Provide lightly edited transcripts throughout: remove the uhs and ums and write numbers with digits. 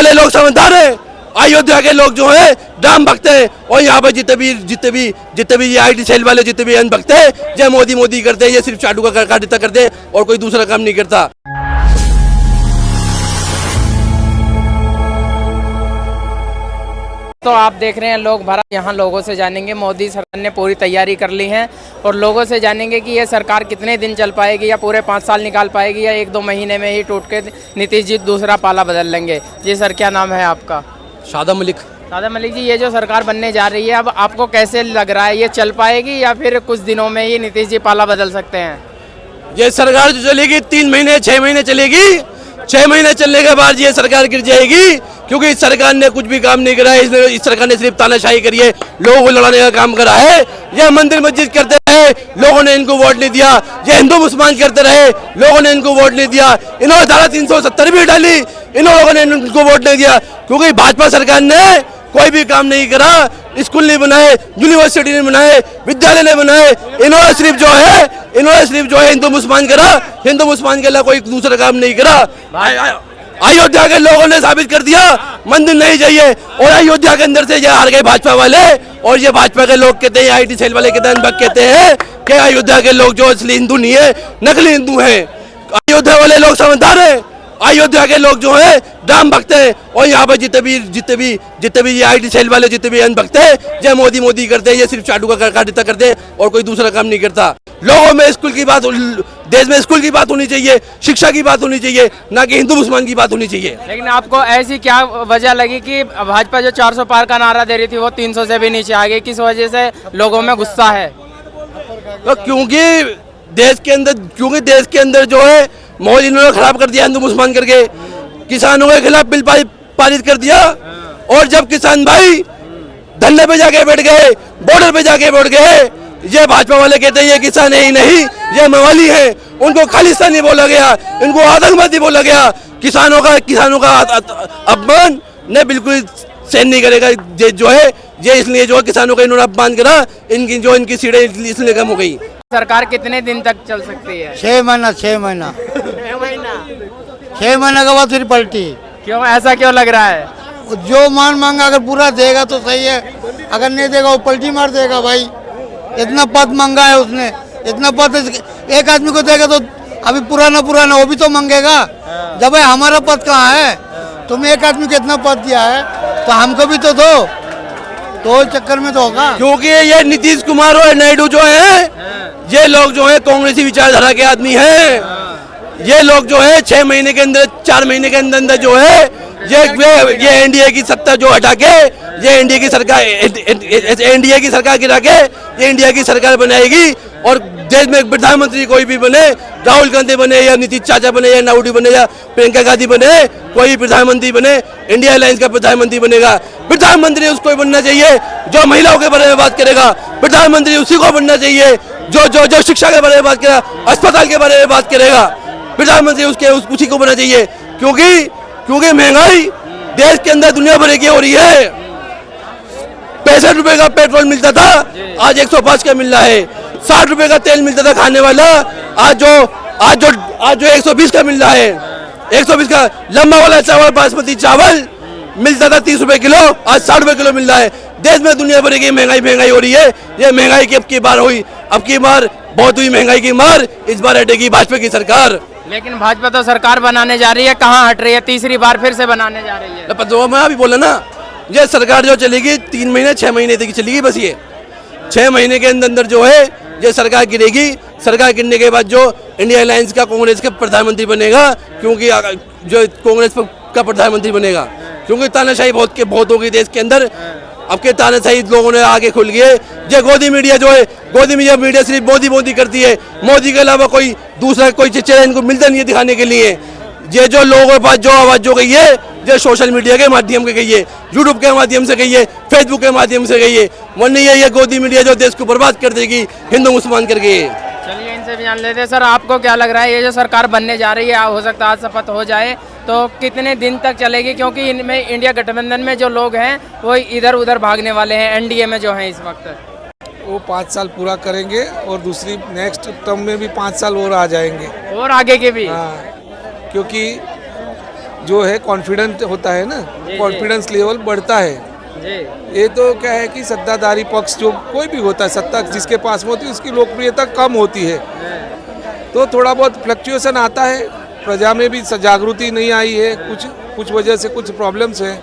वाले लोग समझदार हैं, अयोध्या के लोग जो है राम भक्त हैं, और यहाँ पे जितने भी ये आईटी सेल वाले जितने भी भक्त हैं, ये मोदी मोदी करते हैं, ये सिर्फ चाटू का काटता करते हैं और कोई दूसरा काम नहीं करता। तो आप देख रहे हैं लोग भरा, यहाँ लोगों से जानेंगे। मोदी सरकार ने पूरी तैयारी कर ली है और लोगों से जानेंगे कि ये सरकार कितने दिन चल पाएगी, या पूरे 5 साल निकाल पाएगी, या 1-2 महीने में ही टूट के नीतीश जी दूसरा पाला बदल लेंगे। जी सर, क्या नाम है आपका? शादा मलिक। शादा मलिक जी, ये जो सरकार बनने जा रही है, अब आपको कैसे लग रहा है, ये चल पाएगी या फिर कुछ दिनों में ही नीतीश जी पाला बदल सकते हैं? ये सरकार जो चलेगी 3 महीने 6 महीने चलेगी, 6 महीने चलने के बाद ये सरकार गिर जाएगी, क्योंकि इस सरकार ने कुछ भी काम नहीं करा है। इस सरकार ने सिर्फ तानाशाही करी है, लोगों को लड़ाने का काम करा है। यह मंदिर मस्जिद करते रहे, लोगों ने इनको वोट नहीं दिया। ये हिंदू मुसलमान करते रहे, लोगों ने इनको वोट नहीं दिया। इन्होंने धारा 370 भी डाली, इन लोगों ने इनको वोट नहीं दिया, क्योंकि भाजपा सरकार ने कोई भी काम नहीं करा। स्कूल नहीं बनाए, यूनिवर्सिटी नहीं बनाए, विद्यालय नहीं बनाए। इन्होंने सिर्फ जो है हिंदू मुसलमान करा, हिंदू मुसलमान के अलावा कोई दूसरा काम नहीं करा। अयोध्या के लोगों ने साबित कर दिया मंदिर नहीं चाहिए, और अयोध्या के अंदर से ये हार गए भाजपा वाले। और ये भाजपा के लोग कहते हैं, आईटी सेल वाले कहते हैं कि अयोध्या के लोग जो असली हिंदू नहीं है, नकली हिंदू हैं। अयोध्या वाले लोग समझदार हैं, अयोध्या के लोग जो है राम भक्त हैं, और यहाँ पे जितने भी ये आईटी सेल वाले जितने भी भक्त हैं, ये मोदी मोदी करते हैं, ये सिर्फ चाटू का काटता करते हैं और कोई दूसरा काम नहीं करता। लोगों में स्कूल की बात, देश में स्कूल की बात होनी चाहिए, शिक्षा की बात होनी चाहिए, ना कि हिंदू मुसलमान की बात होनी चाहिए। लेकिन आपको ऐसी क्या वजह लगी कि भाजपा जो 400 पार का नारा दे रही थी वो 300 से भी नीचे आ गई? किस वजह से लोगों में गुस्सा है? तो क्योंकि देश के अंदर जो है माहौल इन्होंने खराब कर दिया, हिंदू मुसलमान करके किसानों के खिलाफ बिल पारित कर दिया। और जब किसान भाई धरने पे जाके बैठ गए, बॉर्डर पे जाके बैठ गए, ये भाजपा वाले कहते हैं ये किसान है ही नहीं, ये मवाली है। उनको खालिस्तानी बोला गया, इनको आतंकवादी बोला गया। किसानों का अपमान ने बिल्कुल सहन नहीं करेगा जो है ये, इसलिए जो किसानों का इन्होंने अपमान करा, इनकी सीटें इसलिए कम हो गई। सरकार कितने दिन तक चल सकती है? 6 महीना 6 महीना 6 महीने के बाद फिर पलटी। क्यों, ऐसा क्यों लग रहा है? जो मांगा अगर पूरा देगा तो सही है, अगर नहीं देगा वो पलटी मार देगा। भाई इतना पद मांगा है उसने, इतना पद एक आदमी को देगा तो अभी पुराना वो भी तो मांगेगा। जब भाई हमारा पद कहाँ है, तुम एक आदमी को इतना पद दिया है तो हमको भी तो दो, तो चक्कर में तो होगा। क्योंकि ये नीतीश कुमार और नायडू जो है, ये लोग जो है कांग्रेसी विचारधारा के आदमी हैं। ये लोग जो है 6 महीने के अंदर, 4 महीने के अंदर जो है ये एनडीए की सत्ता जो हटा के, ये एनडीए की सरकार गिरा के ये इंडिया की सरकार बनाएगी। और देश में प्रधानमंत्री कोई भी बने, राहुल गांधी बने या नीतीश चाचा बने या नायडू बने या प्रियंका गांधी बने, कोई प्रधानमंत्री बने, इंडिया अलायंस का प्रधानमंत्री बनेगा। प्रधानमंत्री उसको बनना चाहिए जो महिलाओं के बारे में बात करेगा। प्रधानमंत्री उसी को बनना चाहिए जो शिक्षा के बारे में बात करेगा, अस्पताल के बारे में बात करेगा। प्रधानमंत्री उसी को बनना चाहिए, क्योंकि महंगाई देश के अंदर दुनिया भर की हो रही है। 65 रुपए का पेट्रोल मिलता था, आज 105 का मिल रहा है। 60 रुपए का तेल मिलता था खाने वाला, आज जो 120 का मिल रहा है। 120 का लंबा वाला चावल, बासमती चावल मिलता था 30 रुपए किलो, आज 60 रुपए किलो मिल रहा है। देश में दुनिया भर की महंगाई हो रही है। ये महंगाई की अब की बार बहुत हुई महंगाई की मार, इस बार हटेगी भाजपा की सरकार। लेकिन भाजपा तो सरकार बनाने जा रही है, कहाँ हट रही है? तीसरी बार फिर से बनाने जा रही है। तो मैं अभी बोला ना, ये सरकार जो चलेगी 3 महीने 6 महीने तक चलेगी। बस ये 6 महीने के अंदर जो है ये सरकार गिरेगी। सरकार गिरने के बाद जो इंडिया अलायंस का कांग्रेस का प्रधानमंत्री बनेगा, क्योंकि जो कांग्रेस का प्रधानमंत्री बनेगा, क्योंकि तानाशाही बहुत हो गई देश के अंदर। अब के तानाशाही लोगों ने आगे खुल गए। ये गोदी मीडिया जो है, गोदी मीडिया सिर्फ मोदी करती है। मोदी के अलावा कोई दूसरा कोई चेहरा इनको मिलता नहीं है दिखाने के लिए। ये जो लोगों के पास जो आवाज जो गई है, जो सोशल मीडिया के माध्यम से गई है, यूट्यूब के माध्यम से गई है, फेसबुक के माध्यम से गई है। वरना ये गोदी मीडिया जो देश को बर्बाद कर देगी हिंदू मुसलमान करके। चलिए इनसे भी जान लेते हैं। सर, आपको क्या लग रहा है, ये जो सरकार बनने जा रही है, हो सकता है आज शपथ हो जाए, तो कितने दिन तक चलेगी? क्योंकि इनमें इंडिया गठबंधन में जो लोग हैं वो इधर उधर भागने वाले हैं, एनडीए में जो हैं इस वक्त। वो 5 साल पूरा करेंगे और दूसरी नेक्स्ट टर्म में भी 5 साल और आ जाएंगे, और आगे के भी। हाँ, क्योंकि जो है कॉन्फिडेंट होता है ना, जी। कॉन्फिडेंस लेवल बढ़ता है। जी ये तो क्या है कि सत्ताधारी पक्ष जो कोई भी होता है, सत्ता जिसके पास में होती है उसकी लोकप्रियता कम होती है, तो थोड़ा बहुत फ्लक्चुएशन आता है। प्रजा में भी जागृति नहीं आई है, कुछ वजह से कुछ प्रॉब्लम्स है,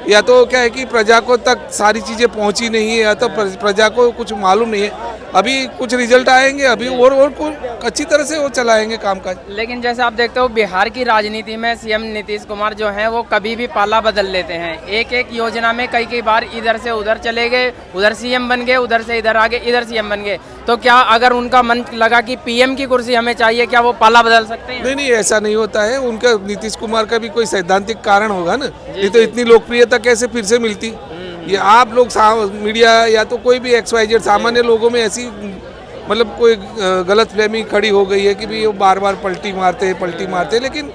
या तो क्या है कि प्रजा को तक सारी चीज़ें पहुंची नहीं है, या तो प्रजा को कुछ मालूम नहीं है। अभी कुछ रिजल्ट आएंगे, अभी और अच्छी तरह से वो चलाएंगे कामकाज। लेकिन जैसे आप देखते हो बिहार की राजनीति में सीएम नीतीश कुमार जो हैं वो कभी भी पाला बदल लेते हैं। एक एक योजना में कई बार इधर से उधर चले गए, उधर सीएम बन गए, उधर से इधर आ गए, इधर सीएम बन गए। तो क्या अगर उनका मन लगा कि पीएम की कुर्सी हमें चाहिए, क्या वो पाला बदल सकते हैं? नहीं, ऐसा नहीं होता है। उनका नीतीश कुमार का भी कोई सैद्धांतिक कारण होगा ना, नहीं तो इतनी लोकप्रियता कैसे फिर से मिलती। ये आप लोग मीडिया या तो कोई भी XYZ सामान्य लोगों में ऐसी मतलब कोई गलत फहमी खड़ी हो गई है कि भी वो बार बार पलटी मारते हैं, लेकिन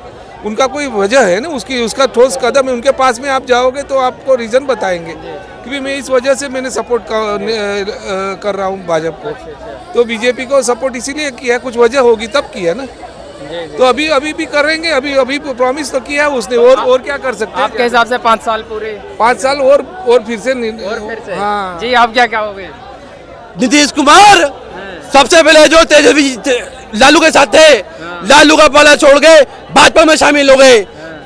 उनका कोई वजह है ना, उसका ठोस कदम है। उनके पास में आप जाओगे तो आपको रीज़न बताएंगे कि भी मैं इस वजह से मैंने सपोर्ट कर रहा हूँ भाजपा को। तो बीजेपी को सपोर्ट इसीलिए किया, कुछ वजह होगी तब किया ना। तो अभी भी करेंगे, अभी प्रॉमिस तो किया है उसने, और क्या कर सकते हैं। आपके हिसाब से 5 साल पूरे? 5 साल और फिर से हाँ जी, आप क्या कहोगे? नीतीश कुमार सबसे पहले जो तेजस्वी लालू के साथ थे, लालू का पाला छोड़ के भाजपा में शामिल हो गए,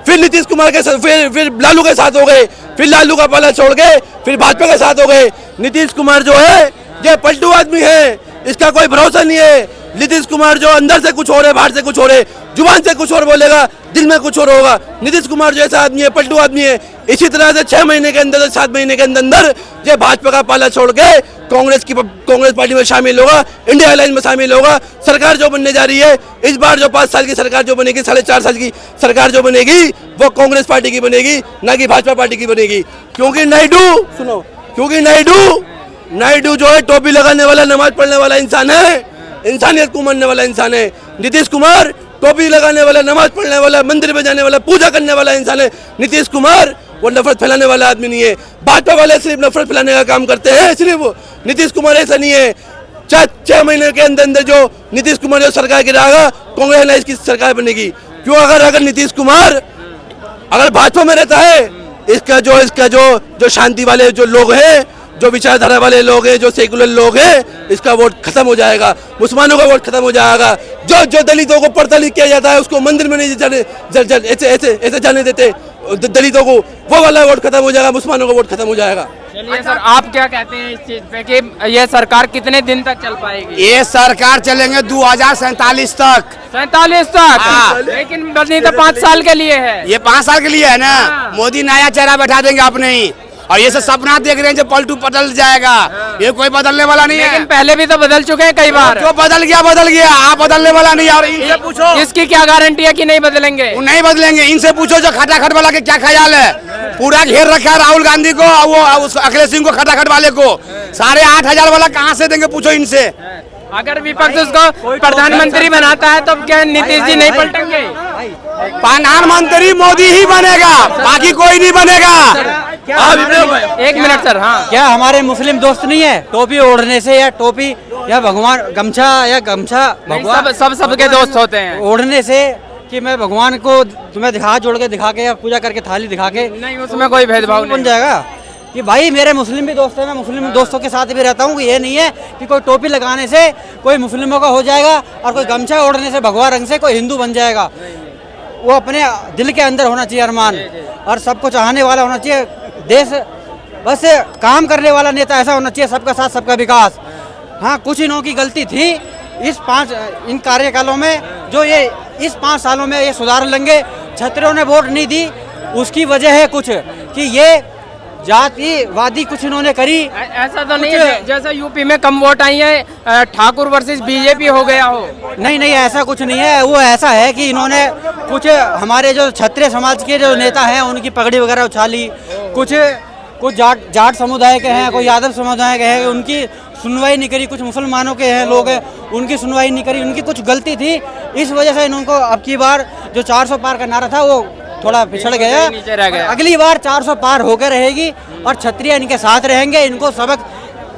फिर नीतीश कुमार के साथ फिर लालू के साथ हो गए, फिर लालू का पाला छोड़ के फिर भाजपा के साथ हो गए। नीतीश कुमार जो है ये पलटू आदमी है, इसका कोई भरोसा नहीं है। नीतीश कुमार जो अंदर से कुछ हो रहे, बाहर से कुछ हो रहे, जुबान से कुछ और बोलेगा, दिल में कुछ और होगा। नीतीश कुमार जैसा आदमी है, पलटू आदमी है। इसी तरह से 6 महीने के अंदर, 7 महीने के अंदर ये भाजपा का पाला छोड़ के कांग्रेस पार्टी में शामिल होगा, इंडिया अलायंस में शामिल होगा। सरकार जो बनने जा रही है इस बार, जो 5 साल की सरकार जो बनेगी, 4.5 साल की सरकार जो बनेगी, वो कांग्रेस पार्टी की बनेगी, ना कि भाजपा पार्टी की बनेगी। क्योंकि नायडू जो है टोपी लगाने वाला, नमाज पढ़ने वाला इंसान है, इंसानियत को मानने वाला इंसान है। नीतीश कुमार टोपी लगाने वाला, नमाज पढ़ने वाला, मंदिर में जाने वाला, पूजा करने वाला इंसान है। नीतीश कुमार वो नफरत फैलाने वाला आदमी नहीं है। भाजपा वाले सिर्फ नफरत फैलाने का काम करते हैं, सिर्फ नीतीश कुमार ऐसा नहीं है। 6 महीने के अंदर जो नीतीश कुमार जो सरकार गिराएगा, कांग्रेस अलायंस की सरकार बनेगी। क्यों? अगर नीतीश कुमार अगर भाजपा में रहता है, इसका जो शांति वाले जो लोग हैं, जो विचारधारा वाले लोग हैं, जो सेकुलर लोग हैं, इसका वोट खत्म हो जाएगा, मुसलमानों का वोट खत्म हो जाएगा। जो दलितों को पढ़ता लिख किया जाता है, उसको मंदिर में नहीं ऐसे जाने देते दलितों को, वो वाला वोट खत्म हो जाएगा, मुसलमानों का वोट खत्म हो जाएगा। चलिए सर, आप क्या कहते हैं इस चीज पे कि ये सरकार कितने दिन तक चल पाएगी? ये सरकार चलेंगे 2047 तक। 47 तक? हाँ। लेकिन बदली तो 5 साल के लिए है। ये 5 साल के लिए है ना। हाँ। मोदी नया चेहरा बैठा देंगे अपने ही, और ये सब सपना देख रहे हैं जो पलटू बदल जाएगा। ये कोई बदलने वाला नहीं है। लेकिन पहले भी तो बदल चुके हैं कई बार। जो बदल गया, आप बदलने वाला नहीं। और इनसे पूछो, इसकी क्या गारंटी है कि नहीं बदलेंगे? वो नहीं बदलेंगे। इनसे पूछो जो खटाखट वाला के क्या ख्याल है। पूरा घेर रखा है राहुल गांधी को, और वो अखिलेश सिंह को, खटाखट वाले को। 8,500 वाला कहाँ से देंगे, पूछो इनसे। अगर विपक्ष उसको प्रधानमंत्री बनाता है तो क्या नीतीश जी नहीं पलटेंगे? प्रधानमंत्री मोदी ही बनेगा, बाकी कोई नहीं बनेगा। एक मिनट सर। हाँ, क्या हमारे मुस्लिम दोस्त नहीं है टोपी ओढ़ने से, या टोपी या भगवान गमछा भगवान सबके दोस्त होते हैं ओढ़ने से, कि मैं भगवान को तुम्हें हाथ जोड़ के दिखा के या पूजा करके थाली दिखा के? नहीं, उसमें कोई भेदभाव नहीं बन जाएगा कि भाई मेरे मुस्लिम भी दोस्त हैं, मैं मुस्लिम दोस्तों के साथ भी रहता हूँ। ये नहीं है कि कोई टोपी लगाने से कोई मुस्लिमों का हो जाएगा, और कोई गमछा ओढ़ने से भगवा रंग से कोई हिंदू बन जाएगा। वो अपने दिल के अंदर होना चाहिए अरमान, और सबको चाहने वाला होना चाहिए देश, बस काम करने वाला नेता ऐसा होना चाहिए, सबका साथ सबका विकास। हाँ, कुछ इन्हों की गलती थी इन कार्यकालों में, जो ये इस 5 सालों में ये सुधार लेंगे। छत्रियों ने वोट नहीं दी, उसकी वजह है कुछ कि ये जातिवादी कुछ इन्होंने करी। ऐसा तो नहीं है जैसा यूपी में कम वोट आई है, ठाकुर वर्सेस बीजेपी हो गया हो। नहीं, ऐसा कुछ नहीं है। वो ऐसा है कि इन्होंने कुछ हमारे जो क्षत्रिय समाज के जो नेता हैं उनकी पगड़ी वगैरह उछाली, कुछ जाट समुदाय के हैं, कोई यादव समुदाय के हैं, उनकी सुनवाई नहीं करी। कुछ मुसलमानों के हैं लोग हैं, उनकी सुनवाई नहीं करी। उनकी कुछ गलती थी, इस वजह से इनको अब की बार जो 400 पार का नारा था वो थोड़ा पिछड़ गया, नीचे रह गया। अगली बार 400 पार होकर रहेगी, और क्षत्रिय इनके साथ रहेंगे। इनको सबक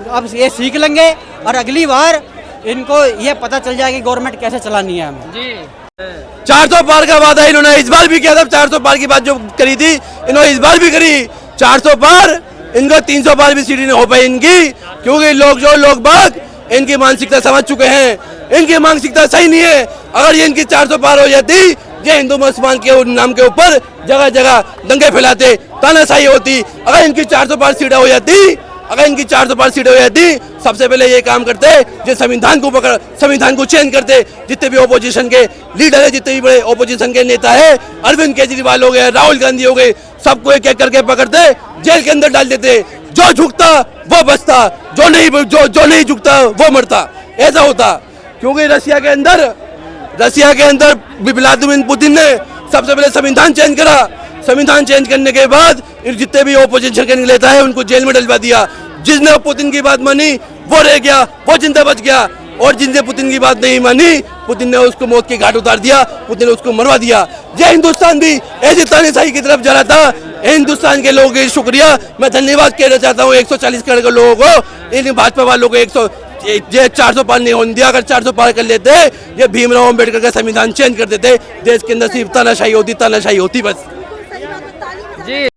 अब ये सीख लेंगे, और अगली बार इनको ये पता चल जाएगी गवर्नमेंट कैसे चलानी है हमें। जी। 400 पार का वादा इन्होंने इस बार भी किया था। 400 पार की बात जो करी थी इन्होंने इस बार भी करी। 400 पार, इनको 300 पार भी सीढ़ी नहीं हो पाई इनकी, क्योंकि लोग बाग इनकी मानसिकता समझ चुके हैं। इनकी मानसिकता सही नहीं है। अगर ये इनकी 400 पार हो जाती, ये हिंदू मुसलमान के नाम के ऊपर जगह जगह दंगे फैलाते, तानाशाही होती। अगर इनकी 400 पार सीटें हो जाती, अगर इनकी 400 पार सीटें हो जाती, सबसे पहले ये काम करते, जो संविधान को चेंज करते। जितने भी ओपोजिशन के लीडर है, जितने भी बड़े ओपोजिशन के नेता है, अरविंद केजरीवाल हो गए, राहुल गांधी हो गए, सबको एक एक करके पकड़ते, जेल के अंदर डाल देते। जो झुकता वो बचता, जो नहीं झुकता वो मरता। ऐसा होता, क्योंकि रशिया के अंदर व्लादिमीर पुतिन ने सबसे पहले संविधान चेंज करा। संविधान चेंज करने के बाद जितने भी ओपोजिशन के नेता है उनको जेल में डलवा दिया। जिसने पुतिन की बात मानी वो रह गया, वो जिंदा बच गया, और जिनने पुतिन की बात नहीं मानी, पुतिन ने उसको मौत के घाट उतार दिया, पुतिन ने उसको मरवा दिया। ये हिंदुस्तान भी ऐसी तानाशाही की तरफ जा रहा था। हिंदुस्तान के लोगों के शुक्रिया, मैं धन्यवाद कहना चाहता हूँ 140 करोड़ के लोगों को। इन भाजपा वालों को 400 पार नहीं होने दिया। अगर 400 पार कर लेते, ये भीमराव अम्बेडकर का संविधान चेंज कर देते, देश के अंदर सिर्फ तानाशाही होती बस। जी।